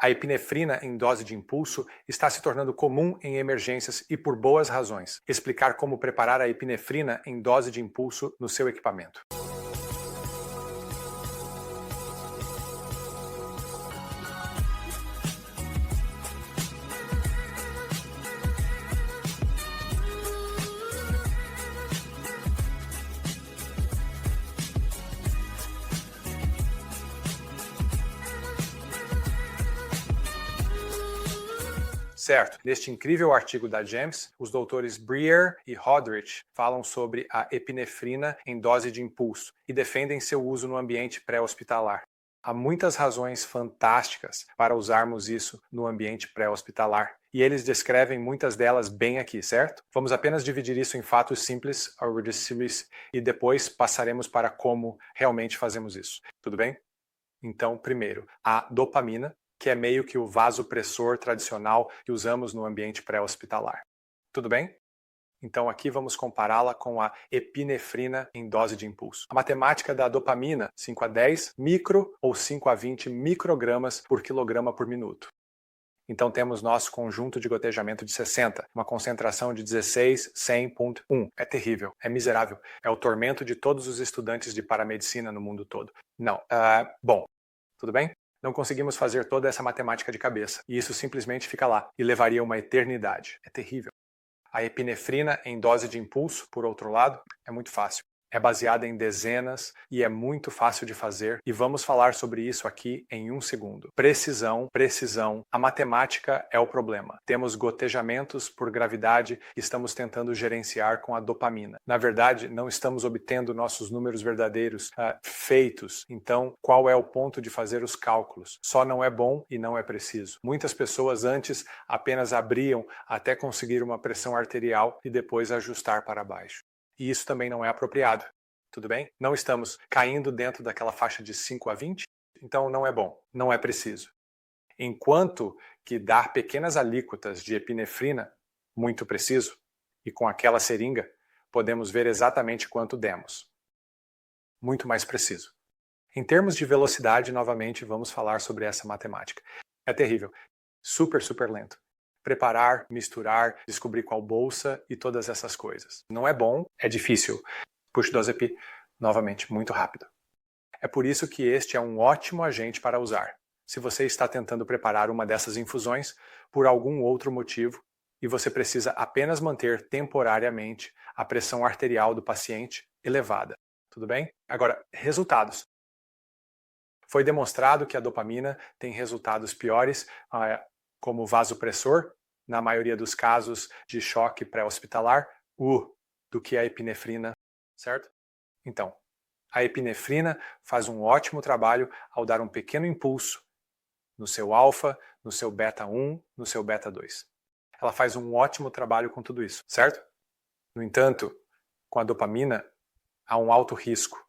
A epinefrina em dose de impulso está se tornando comum em emergências e por boas razões. Explicar como preparar a epinefrina em dose de impulso no seu equipamento. Certo, neste incrível artigo da JAMS, os doutores Breer e Hodrich falam sobre a epinefrina em dose de impulso e defendem seu uso no ambiente pré-hospitalar. Há muitas razões fantásticas para usarmos isso no ambiente pré-hospitalar, e eles descrevem muitas delas bem aqui, certo? Vamos apenas dividir isso em fatos simples, e depois passaremos para como realmente fazemos isso, tudo bem? Então, primeiro, a dopamina, que é meio que o vasopressor tradicional que usamos no ambiente pré-hospitalar. Tudo bem? Então aqui vamos compará-la com a epinefrina em dose de impulso. A matemática da dopamina, 5 a 10 micro ou 5 a 20 microgramas por quilograma por minuto. Então temos nosso conjunto de gotejamento de 60, uma concentração de 16, 100.1. É terrível, é miserável, é o tormento de todos os estudantes de paramedicina no mundo todo. Não, bom, tudo bem? Não conseguimos fazer toda essa matemática de cabeça, e isso simplesmente fica lá, e levaria uma eternidade. É terrível. A epinefrina em dose de impulso, por outro lado, é muito fácil. É baseada em dezenas e é muito fácil de fazer, e vamos falar sobre isso aqui em um segundo. Precisão, precisão. A matemática é o problema. Temos gotejamentos por gravidade e estamos tentando gerenciar com a dopamina. Na verdade, não estamos obtendo nossos números verdadeiros feitos. Então, qual é o ponto de fazer os cálculos? Só não é bom e não é preciso. Muitas pessoas antes apenas abriam até conseguir uma pressão arterial e depois ajustar para baixo. E isso também não é apropriado, tudo bem? Não estamos caindo dentro daquela faixa de 5 a 20, então não é bom, não é preciso. Enquanto que dar pequenas alíquotas de epinefrina, muito preciso, e com aquela seringa, podemos ver exatamente quanto demos. Muito mais preciso. Em termos de velocidade, novamente, vamos falar sobre essa matemática. É terrível, super lento. Preparar, misturar, descobrir qual bolsa e todas essas coisas. Não é bom, é difícil. Push dose EP, novamente, muito rápido. É por isso que este é um ótimo agente para usar. Se você está tentando preparar uma dessas infusões por algum outro motivo e você precisa apenas manter temporariamente a pressão arterial do paciente elevada. Tudo bem? Agora, resultados. Foi demonstrado que a dopamina tem resultados piores como vasopressor, na maioria dos casos de choque pré-hospitalar, do que a epinefrina, certo? Então, a epinefrina faz um ótimo trabalho ao dar um pequeno impulso no seu alfa, no seu beta 1, no seu beta 2. Ela faz um ótimo trabalho com tudo isso, certo? No entanto, com a dopamina, há um alto risco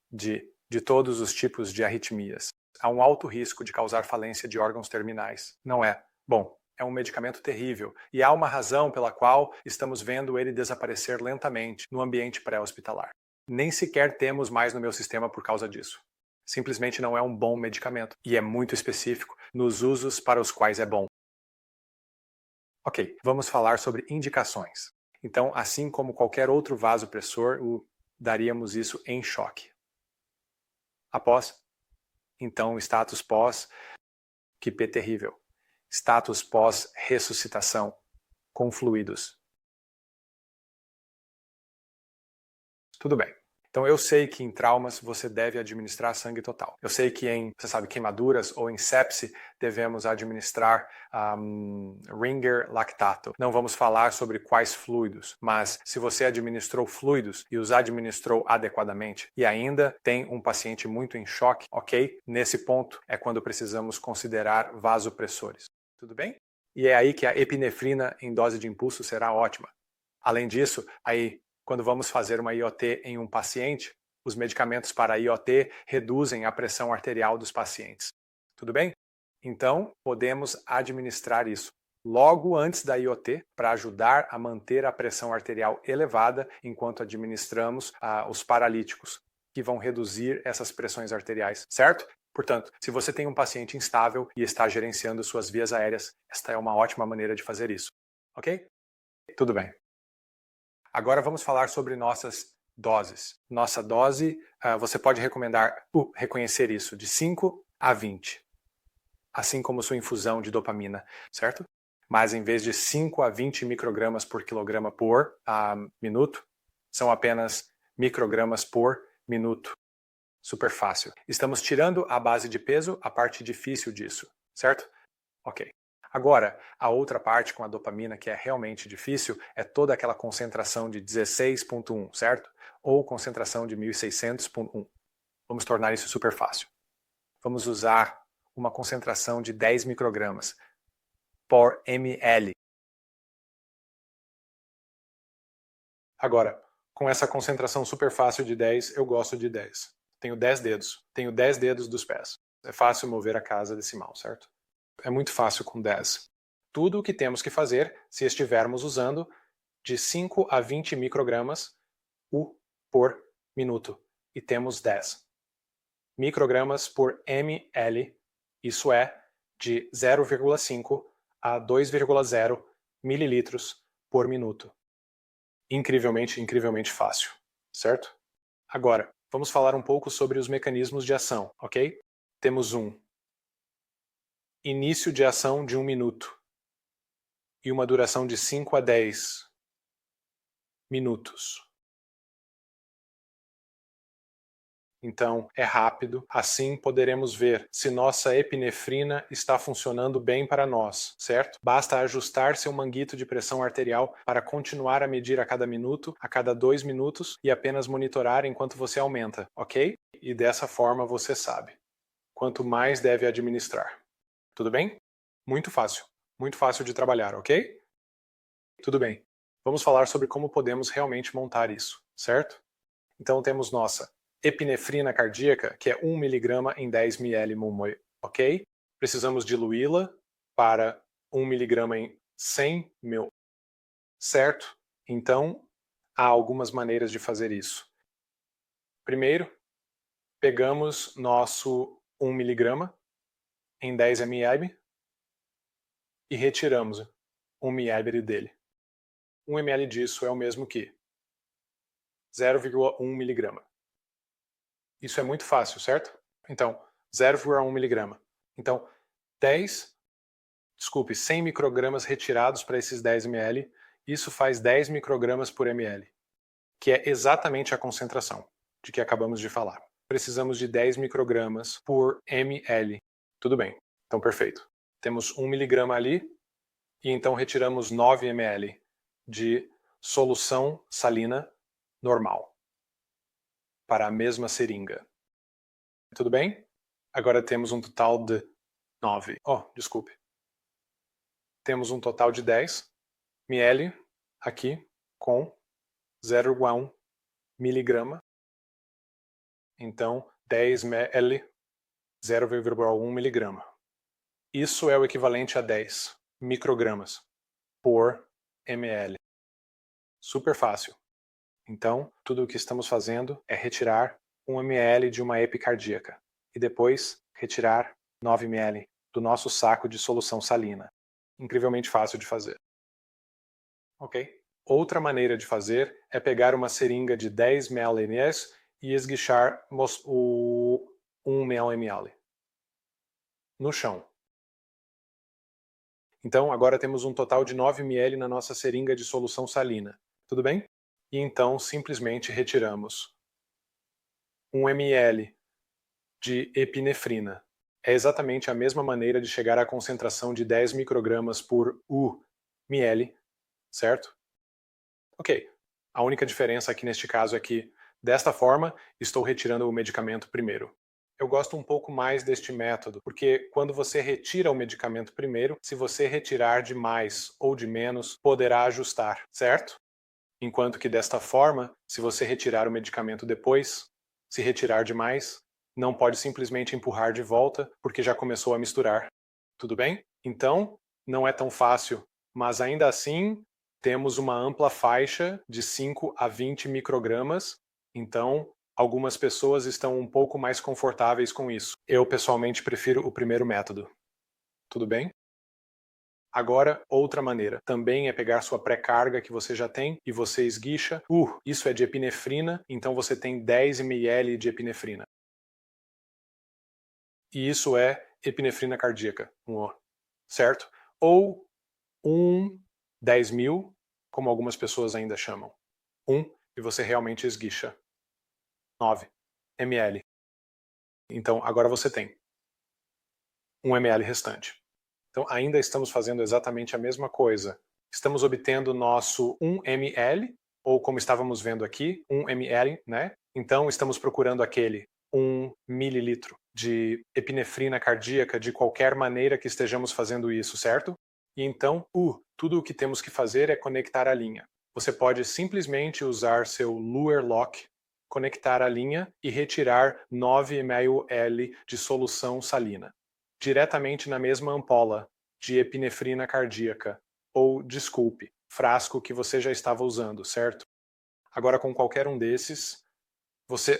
de todos os tipos de arritmias. Há um alto risco de causar falência de órgãos terminais. Não é? Bom, é um medicamento terrível e há uma razão pela qual estamos vendo ele desaparecer lentamente no ambiente pré-hospitalar. Nem sequer temos mais no meu sistema por causa disso. Simplesmente não é um bom medicamento e é muito específico nos usos para os quais é bom. Ok, vamos falar sobre indicações. Então, assim como qualquer outro vasopressor, daríamos isso em choque. Após, então, status pós, que P terrível. Status pós-ressuscitação, com fluidos. Tudo bem. Então eu sei que em traumas você deve administrar sangue total. Eu sei que em, queimaduras ou em sepse devemos administrar Ringer lactato. Não vamos falar sobre quais fluidos, mas se você administrou fluidos e os administrou adequadamente e ainda tem um paciente muito em choque, ok? Nesse ponto é quando precisamos considerar vasopressores. Tudo bem? E é aí que a epinefrina em dose de impulso será ótima. Além disso, quando vamos fazer uma IOT em um paciente, os medicamentos para IOT reduzem a pressão arterial dos pacientes. Tudo bem? Então, podemos administrar isso logo antes da IOT para ajudar a manter a pressão arterial elevada enquanto administramos os paralíticos, que vão reduzir essas pressões arteriais, certo? Portanto, se você tem um paciente instável e está gerenciando suas vias aéreas, esta é uma ótima maneira de fazer isso. Ok? Tudo bem. Agora vamos falar sobre nossas doses. Nossa dose, você pode reconhecer isso de 5 a 20, assim como sua infusão de dopamina, certo? Mas em vez de 5 a 20 microgramas por quilograma por minuto, são apenas microgramas por minuto. Super fácil. Estamos tirando a base de peso, a parte difícil disso, certo? Ok. Agora, a outra parte com a dopamina que é realmente difícil é toda aquela concentração de 16.1, certo? Ou concentração de 1600.1. Vamos tornar isso super fácil. Vamos usar uma concentração de 10 microgramas por ml. Agora, com essa concentração super fácil de 10, eu gosto de 10. Tenho 10 dedos. Tenho 10 dedos dos pés. É fácil mover a casa decimal, certo? É muito fácil com 10. Tudo o que temos que fazer se estivermos usando de 5 a 20 microgramas U por minuto. E temos 10. Microgramas por ml, isso é de 0,5 a 2,0 mililitros por minuto. Incrivelmente fácil, certo? Agora, vamos falar um pouco sobre os mecanismos de ação, ok? Temos início de ação de 1 minuto e uma duração de 5 a 10 minutos. Então, é rápido, assim poderemos ver se nossa epinefrina está funcionando bem para nós, certo? Basta ajustar seu manguito de pressão arterial para continuar a medir a cada minuto, a cada 2 minutos e apenas monitorar enquanto você aumenta, ok? E dessa forma você sabe quanto mais deve administrar. Tudo bem? Muito fácil de trabalhar, ok? Tudo bem. Vamos falar sobre como podemos realmente montar isso, certo? Então temos nossa epinefrina cardíaca, que é 1 mg em 10 ml, ok? Precisamos diluí-la para 1 mg em 100 ml, certo? Então, há algumas maneiras de fazer isso. Primeiro, pegamos nosso 1 mg em 10 ml e retiramos 1 ml dele. 1 ml disso é o mesmo que 0,1 mg. Isso é muito fácil, certo? Então, 0,1 mg. Então, 100 microgramas retirados para esses 10 ml, isso faz 10 microgramas por ml, que é exatamente a concentração de que acabamos de falar. Precisamos de 10 microgramas por ml. Tudo bem, então perfeito. Temos 1 miligrama ali, e então retiramos 9 ml de solução salina normal para a mesma seringa. Tudo bem? Agora temos um total de 9. Desculpe. Temos um total de 10 ml aqui com 0,1 miligrama. Então, 10 ml, 0,1 miligrama. Isso é o equivalente a 10 microgramas por ml. Super fácil. Então, tudo o que estamos fazendo é retirar 1 ml de uma epicardíaca e depois retirar 9 ml do nosso saco de solução salina. Incrivelmente fácil de fazer. Ok? Outra maneira de fazer é pegar uma seringa de 10 ml e esguichar o 1 ml no chão. Então, agora temos um total de 9 ml na nossa seringa de solução salina. Tudo bem? E então, simplesmente retiramos 1 ml de epinefrina. É exatamente a mesma maneira de chegar à concentração de 10 microgramas por ml, certo? Ok. A única diferença aqui neste caso é que, desta forma, estou retirando o medicamento primeiro. Eu gosto um pouco mais deste método, porque quando você retira o medicamento primeiro, se você retirar de mais ou de menos, poderá ajustar, certo? Enquanto que desta forma, se você retirar o medicamento depois, se retirar demais, não pode simplesmente empurrar de volta porque já começou a misturar. Tudo bem? Então, não é tão fácil, mas ainda assim temos uma ampla faixa de 5 a 20 microgramas, então Algumas pessoas estão um pouco mais confortáveis com isso. Eu, pessoalmente, prefiro o primeiro método. Tudo bem? Agora, outra maneira, também é pegar sua pré-carga que você já tem e você esguicha. Isso é de epinefrina, então você tem 10 ml de epinefrina. E isso é epinefrina cardíaca, certo? Ou 10.000, como algumas pessoas ainda chamam. E você realmente esguicha. 9 ml. Então, agora você tem 1 ml restante. Então, ainda estamos fazendo exatamente a mesma coisa. Estamos obtendo nosso 1 ml, ou como estávamos vendo aqui, 1 ml, né? Então, estamos procurando aquele 1 mililitro de epinefrina cardíaca de qualquer maneira que estejamos fazendo isso, certo? E então, tudo o que temos que fazer é conectar a linha. Você pode simplesmente usar seu Luer Lock, conectar a linha e retirar 9 ml de solução salina diretamente na mesma ampola de epinefrina cardíaca, ou, desculpe, frasco que você já estava usando, certo? Agora, com qualquer um desses, você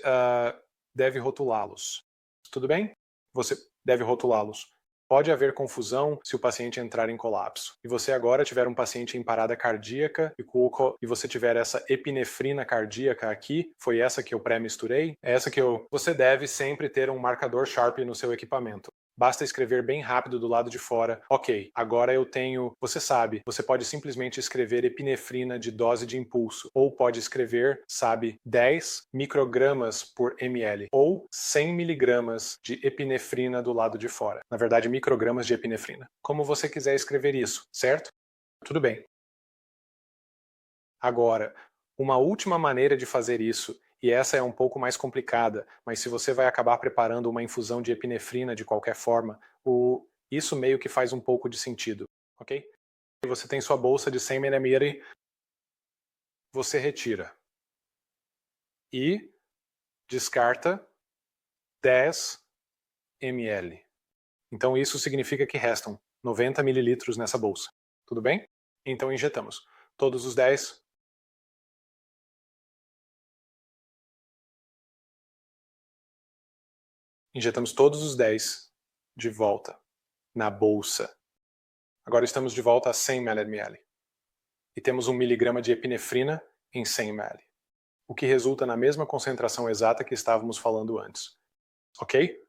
deve rotulá-los. Tudo bem? Você deve rotulá-los. Pode haver confusão se o paciente entrar em colapso. E você agora tiver um paciente em parada cardíaca e você tiver essa epinefrina cardíaca aqui, foi essa que eu pré-misturei, Você deve sempre ter um marcador Sharp no seu equipamento. Basta escrever bem rápido do lado de fora. Ok, agora eu tenho... Você sabe, você pode simplesmente escrever epinefrina de dose de impulso. Ou pode escrever, 10 microgramas por ml. Ou 100 miligramas de epinefrina do lado de fora. Na verdade, microgramas de epinefrina. Como você quiser escrever isso, certo? Tudo bem. Agora, uma última maneira de fazer isso, e essa é um pouco mais complicada, mas se você vai acabar preparando uma infusão de epinefrina de qualquer forma, isso meio que faz um pouco de sentido, ok? Você tem sua bolsa de 100 ml, você retira e descarta 10 ml. Então isso significa que restam 90 mililitros nessa bolsa. Tudo bem? Então injetamos todos os 10. Injetamos todos os 10 de volta na bolsa. Agora estamos de volta a 100 ml. E temos 1 miligrama de epinefrina em 100 ml. O que resulta na mesma concentração exata que estávamos falando antes. Ok?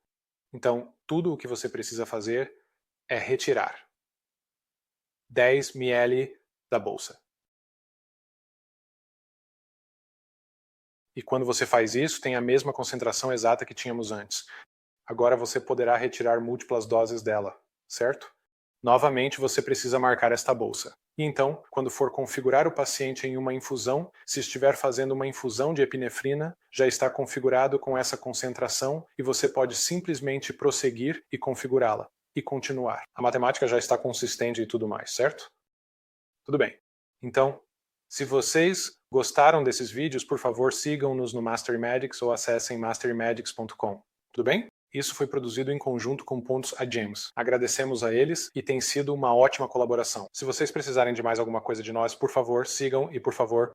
Então, tudo o que você precisa fazer é retirar 10 ml da bolsa. E quando você faz isso, tem a mesma concentração exata que tínhamos antes. Agora você poderá retirar múltiplas doses dela, certo? Novamente, você precisa marcar esta bolsa. E então, quando for configurar o paciente em uma infusão, se estiver fazendo uma infusão de epinefrina, já está configurado com essa concentração e você pode simplesmente prosseguir e configurá-la. E continuar. A matemática já está consistente e tudo mais, certo? Tudo bem. Então, se vocês gostaram desses vídeos, por favor, sigam-nos no Mastery Medics ou acessem masterymedics.com. Tudo bem? Isso foi produzido em conjunto com Pontos a James. Agradecemos a eles e tem sido uma ótima colaboração. Se vocês precisarem de mais alguma coisa de nós, por favor, sigam e, por favor,